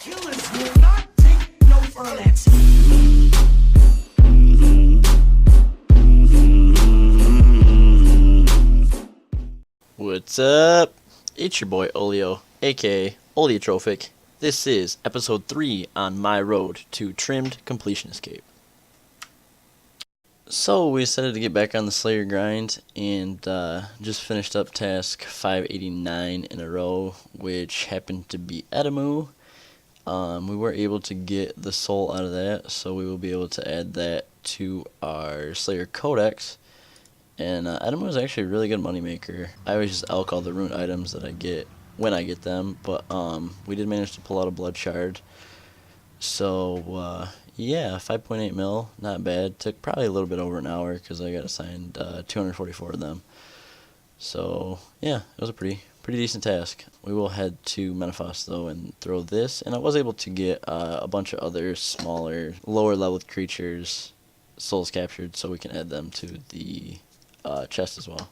Killers will not take no for an answer. What's up? It's your boy Olio, aka Oligotrophic. This is episode 3 on my road to Trimmed Completionist Cape. So we decided to get back on the Slayer grind and just finished up task 589 in a row, which happened to be Adamu. We were able to get the soul out of that, so we will be able to add that to our Slayer Codex. And Adamu is actually a really good moneymaker. I always just elk all the rune items that I get when I get them, but we did manage to pull out a blood shard. So yeah, 5.8 mil, not bad. Took probably a little bit over an hour because I got assigned 244 of them. So yeah, it was a pretty decent task. We will head to Menafos though and throw this, and I was able to get a bunch of other smaller, lower level creatures souls captured, so we can add them to the chest as well.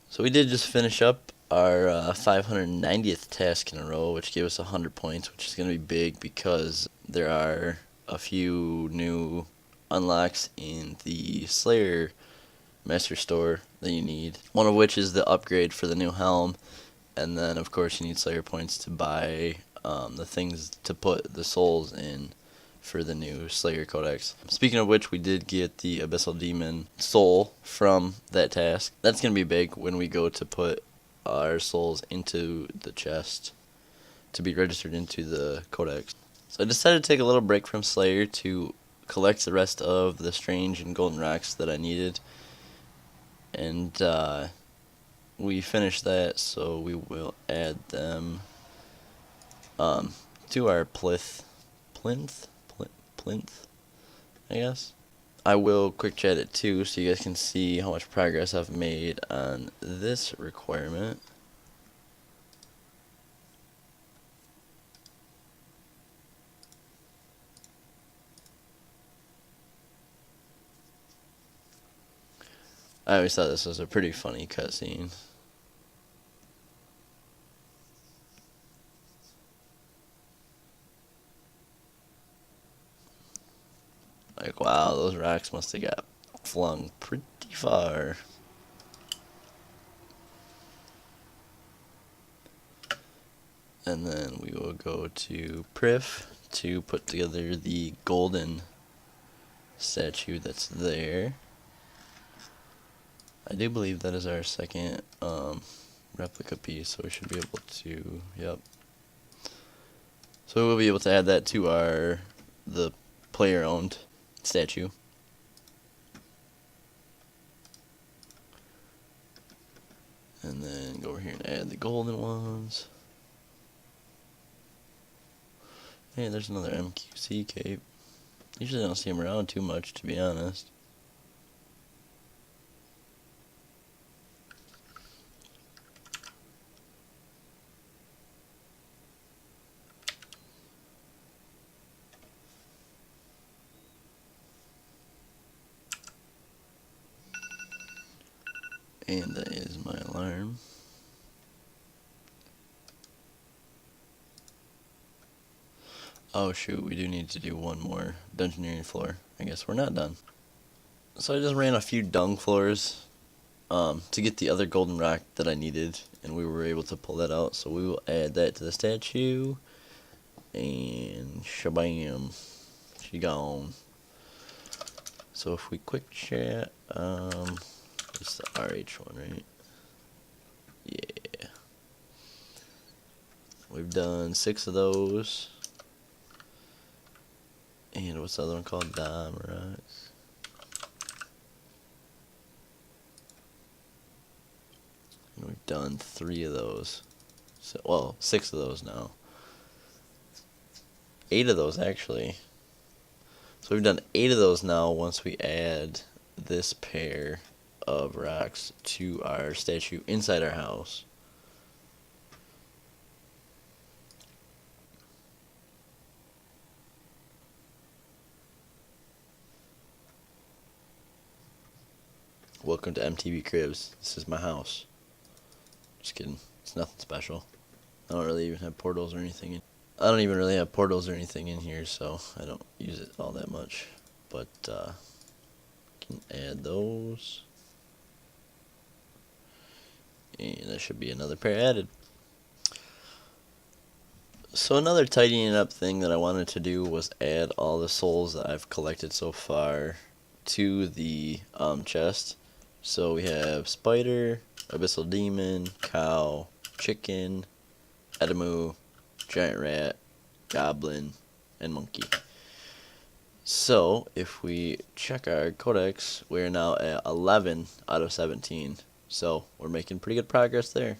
So we did just finish up our 590th task in a row, which gave us 100 points, which is going to be big because there are a few new unlocks in the Slayer Master Store that you need. One of which is the upgrade for the new helm, and then of course you need Slayer points to buy the things to put the souls in for the new Slayer Codex. Speaking of which, we did get the Abyssal Demon soul from that task. That's going to be big when we go to put our souls into the chest to be registered into the Codex. So I decided to take a little break from Slayer to collect the rest of the strange and golden rocks that I needed. And we finished that, so we will add them to our plinth, I guess. I will quick chat it too, so you guys can see how much progress I've made on this requirement. I always thought this was a pretty funny cutscene. Like, wow, those rocks must have got flung pretty far. And then we will go to Prif to put together the golden statue that's there. I do believe that is our second replica piece, so we should be able to, yep. So we'll be able to add that to the player-owned statue. And then go over here and add the golden ones. Hey, there's another MQC cape. Usually I don't see them around too much, to be honest. And that is my alarm. Oh shoot, we do need to do one more dungeoneering floor. I guess we're not done. So I just ran a few dung floors to get the other golden rock that I needed, and we were able to pull that out. So we will add that to the statue, and shabam, she gone. So if we quick chat, it's the RH one, right? Yeah. We've done 6 of those. And what's the other one called? Dahmaroc. And we've done 3 of those. So, well, 6 of those now. 8 of those, actually. So we've done 8 of those now once we add this pair of rocks to our statue inside our house. Welcome to MTV Cribs. This is my house. Just kidding. It's nothing special. I don't really even have portals or anything. I don't even really have portals or anything in here, so I don't use it all that much. But can add those, and that should be another pair added. So another tidying up thing that I wanted to do was add all the souls that I've collected so far to the chest. So we have spider, abyssal demon, cow, chicken, Edamu, giant rat, goblin, and monkey. So if we check our codex, we're now at 11 out of 17. So we're making pretty good progress there.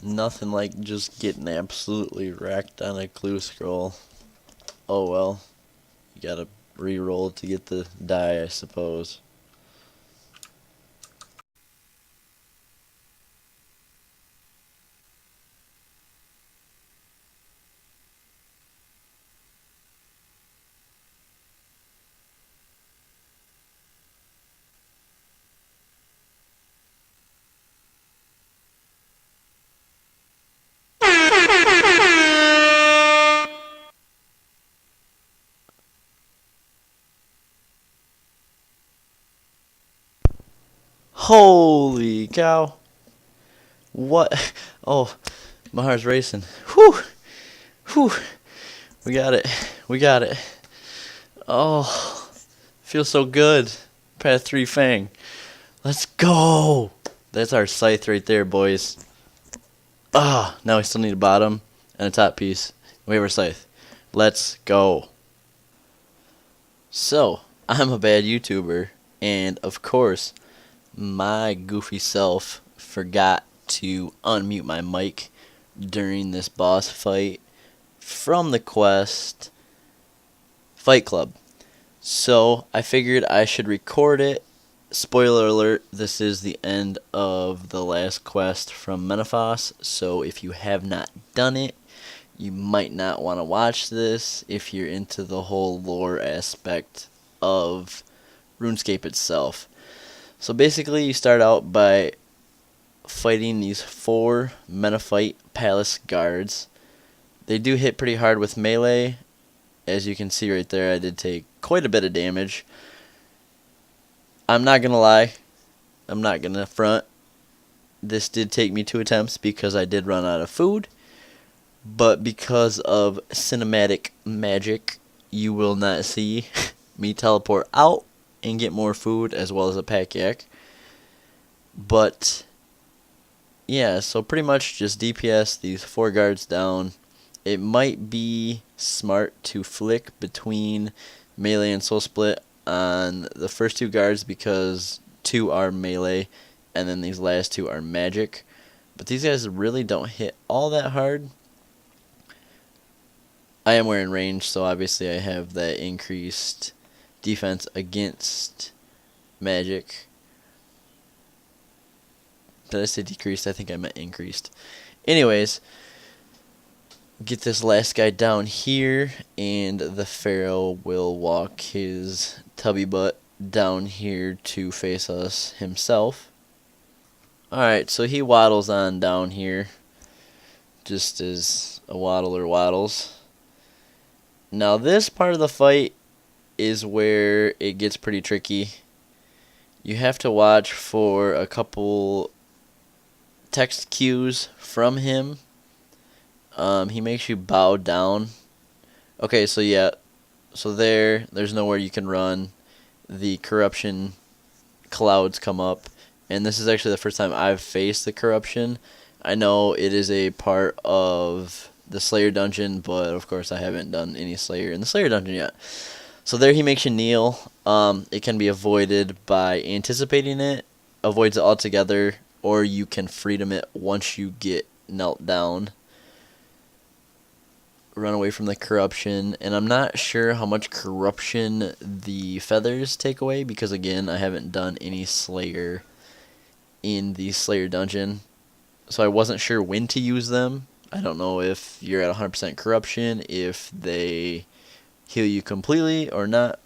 Nothing like just getting absolutely wrecked on a clue scroll. Oh well, you gotta re-roll to get the die, I suppose. Holy cow! What? Oh, my heart's racing. Whew! Whew! We got it. We got it. Oh, feels so good. Path 3 fang. Let's go! That's our scythe right there, boys. Ah, now we still need a bottom and a top piece. We have our scythe. Let's go. So, I'm a bad YouTuber, and of course, my goofy self forgot to unmute my mic during this boss fight from the quest Fight Club. So I figured I should record it. Spoiler alert, this is the end of the last quest from Menaphos, so if you have not done it, you might not want to watch this if you're into the whole lore aspect of RuneScape itself. So basically, you start out by fighting these 4 Menaphite Palace guards. They do hit pretty hard with melee. As you can see right there, I did take quite a bit of damage. I'm not going to lie. I'm not going to front. This did take me 2 attempts because I did run out of food. But because of cinematic magic, you will not see me teleport out and get more food as well as a pack yak. But yeah, so pretty much just DPS these 4 guards down. It might be smart to flick between melee and soul split on the first 2 guards because 2 are melee and then these last 2 are magic. But these guys really don't hit all that hard. I am wearing range, so obviously I have that increased defense against magic. Did I say decreased? I think I meant increased. Anyways, get this last guy down here, and the Pharaoh will walk his tubby butt down here to face us himself. Alright, so he waddles on down here, just as a waddler waddles. Now this part of the fight is where it gets pretty tricky. You have to watch for a couple text cues from him. He makes you bow down. Okay, so yeah. So there's nowhere you can run. The corruption clouds come up. And this is actually the first time I've faced the corruption. I know it is a part of the Slayer dungeon, but of course I haven't done any Slayer in the Slayer dungeon yet. So there he makes you kneel. It can be avoided by anticipating it, avoids it altogether, or you can freedom it once you get knelt down. run away from the corruption, and I'm not sure how much corruption the feathers take away, because again, I haven't done any Slayer in the Slayer dungeon, so I wasn't sure when to use them. I don't know if you're at 100% corruption, if they heal you completely or not.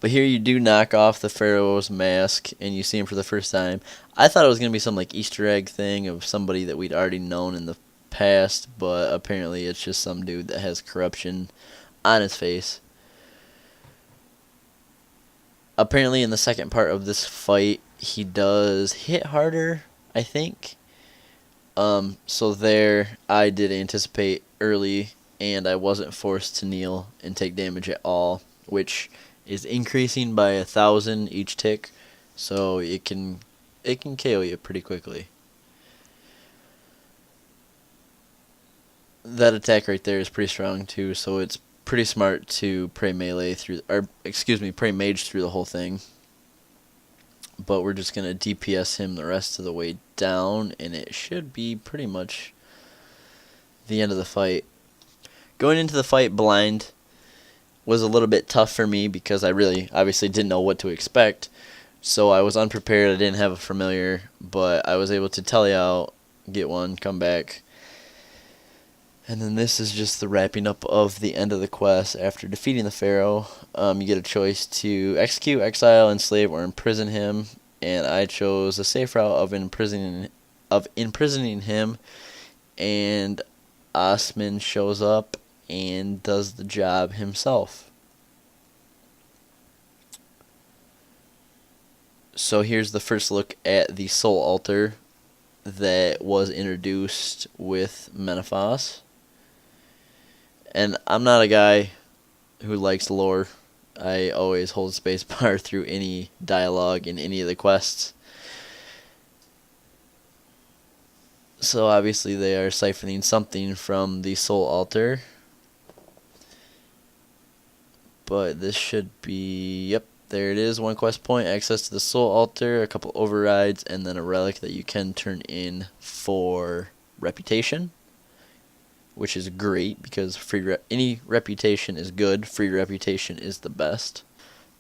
But here you do knock off the Pharaoh's mask, and you see him for the first time. I thought it was going to be some like Easter egg thing of somebody that we'd already known in the past, but apparently it's just some dude that has corruption on his face. Apparently in the second part of this fight, he does hit harder, I think. So there, I did anticipate early, and I wasn't forced to kneel and take damage at all, which is increasing by 1,000 each tick, so it can KO you pretty quickly. That attack right there is pretty strong too, so it's pretty smart to pray melee through, or excuse me, pray mage through the whole thing. But we're just gonna DPS him the rest of the way down, and it should be pretty much the end of the fight. Going into the fight blind was a little bit tough for me because I really obviously didn't know what to expect. So I was unprepared. I didn't have a familiar, but I was able to tele out, get one, come back. And then this is just the wrapping up of the end of the quest. After defeating the Pharaoh, you get a choice to execute, exile, enslave, or imprison him. And I chose the safe route of imprisoning him. And Osman shows up and does the job himself. So here's the first look at the soul altar that was introduced with Menaphos. And I'm not a guy who likes lore. I always hold spacebar through any dialogue in any of the quests. So obviously they are siphoning something from the soul altar. But this should be, yep, there it is. 1 quest point, access to the soul altar, a couple overrides, and then a relic that you can turn in for reputation, which is great because any reputation is good. Free reputation is the best.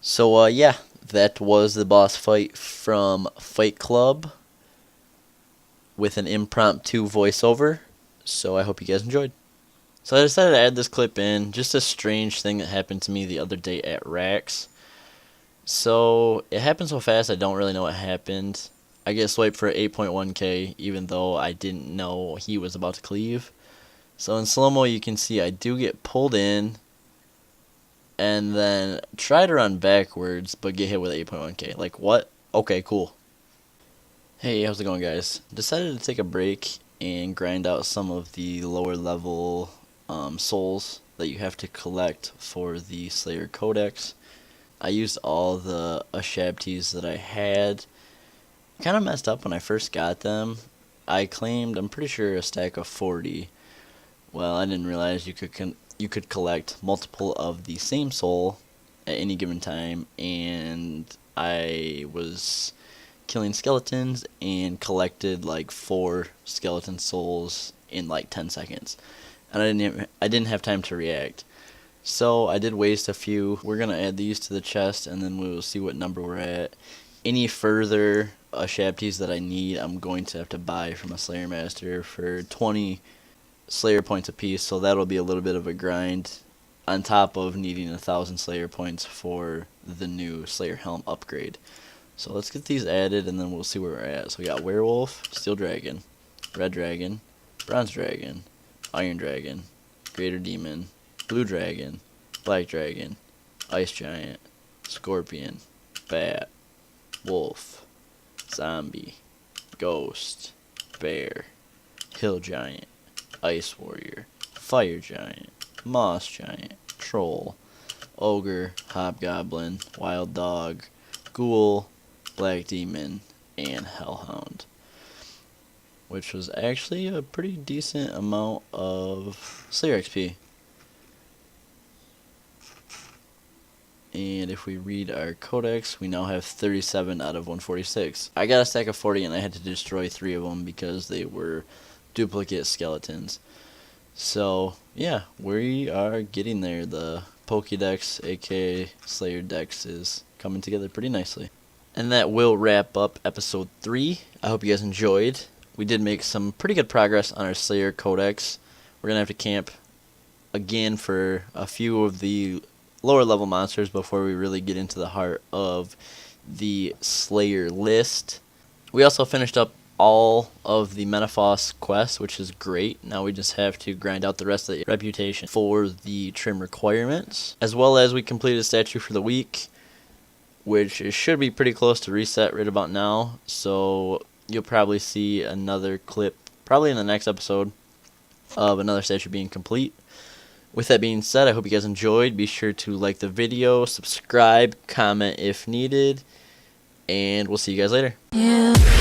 So yeah, that was the boss fight from Fight Club with an impromptu voiceover. So I hope you guys enjoyed. So I decided to add this clip in, just a strange thing that happened to me the other day at Rax. So it happened so fast I don't really know what happened. I get swiped for 8.1k even though I didn't know he was about to cleave. So in slow-mo you can see I do get pulled in and then try to run backwards but get hit with 8.1k. Like what? Okay, cool. Hey, how's it going guys? Decided to take a break and grind out some of the lower level souls that you have to collect for the Slayer Codex. I used all the Ashabtis that I had. Kind of messed up when I first got them. I claimed, I'm pretty sure, a stack of 40. Well, I didn't realize you could collect multiple of the same soul at any given time, and I was killing skeletons and collected like 4 skeleton souls in like 10 seconds. And I didn't have time to react. So I did waste a few. We're going to add these to the chest and then we'll see what number we're at. Any further Ashabtis that I need, I'm going to have to buy from a Slayer Master for 20 Slayer points apiece. So that'll be a little bit of a grind on top of needing 1,000 Slayer points for the new Slayer Helm upgrade. So let's get these added and then we'll see where we're at. So we got Werewolf, Steel Dragon, Red Dragon, Bronze Dragon, Iron Dragon, Greater Demon, Blue Dragon, Black Dragon, Ice Giant, Scorpion, Bat, Wolf, Zombie, Ghost, Bear, Hill Giant, Ice Warrior, Fire Giant, Moss Giant, Troll, Ogre, Hobgoblin, Wild Dog, Ghoul, Black Demon, and Hellhound, which was actually a pretty decent amount of Slayer XP. And if we read our codex, we now have 37 out of 146. I got a stack of 40 and I had to destroy 3 of them because they were duplicate skeletons. So yeah, we are getting there. The Pokédex, aka Slayer Dex, is coming together pretty nicely. And that will wrap up episode 3. I hope you guys enjoyed. We did make some pretty good progress on our Slayer Codex. We're going to have to camp again for a few of the lower level monsters before we really get into the heart of the Slayer list. We also finished up all of the Menafos quests, which is great. Now we just have to grind out the rest of the reputation for the trim requirements, as well as we completed a statue for the week, which should be pretty close to reset right about now. So you'll probably see another clip probably in the next episode of another statue being complete. With that being said, I hope you guys enjoyed. Be sure to like the video, subscribe, comment if needed, and we'll see you guys later. Yeah.